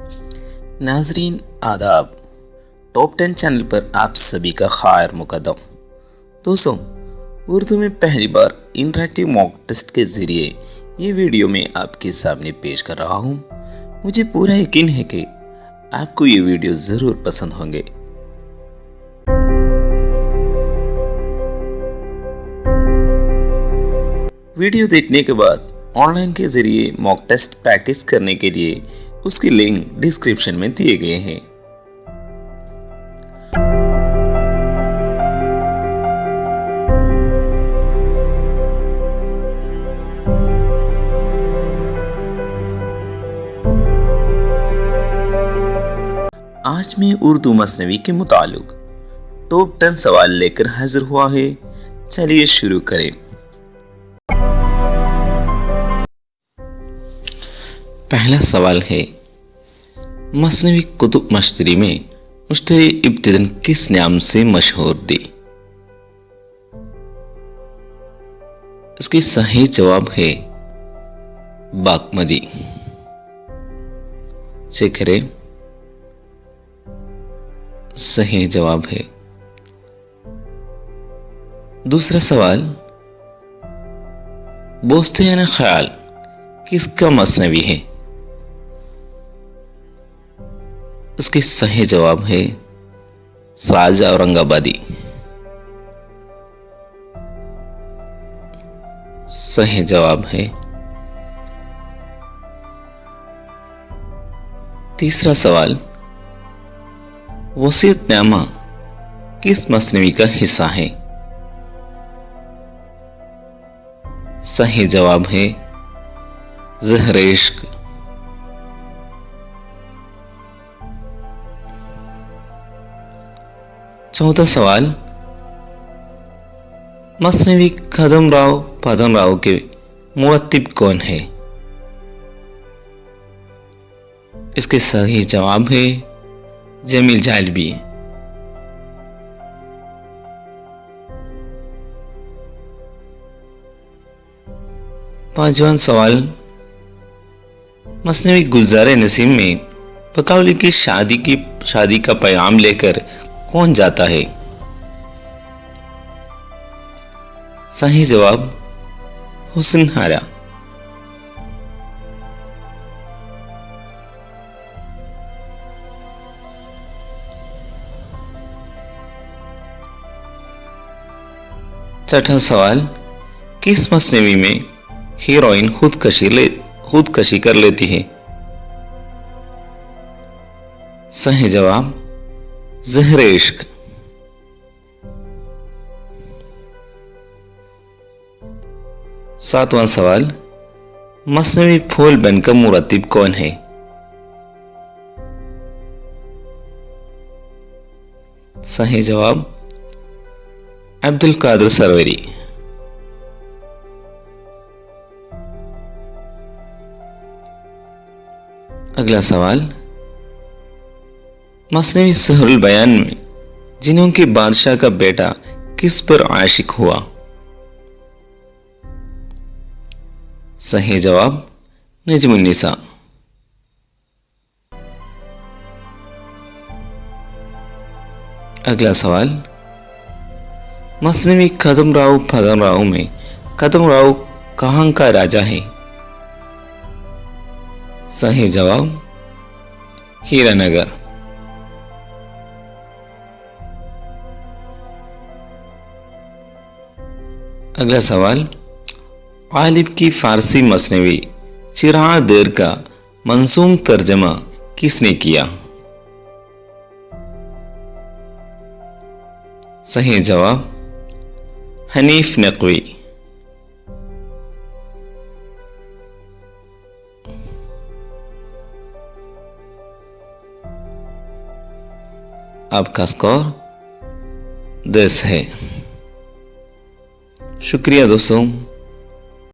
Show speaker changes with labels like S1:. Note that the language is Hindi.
S1: नाजरीन आदाब। टॉप 10 चैनल पर आप सभी का खैर मुकदम। दोस्तों, उर्दू में पहली बार इंटरैक्टिव मॉक टेस्ट के ज़रिए ये वीडियो मैं आपके सामने पेश कर रहा हूँ। मुझे पूरा यकीन है कि आपको ये वीडियो ज़रूर पसंद होंगे। वीडियो देखने के बाद ऑनलाइन के ज़रिए मॉक टेस्ट प्रैक्टिस करने के लिए उसकी लिंक डिस्क्रिप्शन में दिए गए हैं। आज मैं उर्दू मसनवी के मुतालिक टॉप 10 सवाल लेकर हाजिर हुआ है। चलिए शुरू करें। पहला सवाल है, मसनवी कुतुब मश्तरी में मुश्तरी इब्तिदन किस नाम से मशहूर थी? इसकी सही जवाब है बाकमदी। चेक करें, सही जवाब है। दूसरा सवाल, बोस्तान ख्याल किसका मसनवी है? इसके सही जवाब है सिराज औरंगाबादी। सही जवाब है। तीसरा सवाल, वसीयतनामा किस मसनवी का हिस्सा है? सही जवाब है ज़हर इश्क। चौथा सवाल, मसनवी खदमराव पदमराव के मुरत्तिब कौन है? इसके सही जवाब है जमील जालबी। पांचवा सवाल, मसनवी गुलजार नसीम में पकावली की शादी का पैगाम लेकर कौन जाता है? सही जवाब हुस्न हारा। छठा सवाल, किस मसनवी में हीरोइन खुदकशी कर लेती है? सही जवाब ज़हर इश्क। सातवां सवाल, मसनवी फूल बन का मुरत्तिब कौन है? सही जवाब अब्दुल कादिर सरवरी। अगला सवाल, मसनवी सहरुल बयान में जिन्हों के बादशाह का बेटा किस पर आशिक हुआ? सही जवाब नजमुन्निसा। अगला सवाल, मसनवी खदमराव फदमराव में खदमराव कहाँ का राजा है? सही जवाब हीरानगर। अगला सवाल, गालिब की फारसी मसनवी चिराग देर का मंसूम तर्जमा किसने किया? सही जवाब हनीफ नकवी। आपका स्कोर 10 है। शुक्रिया दोस्तों।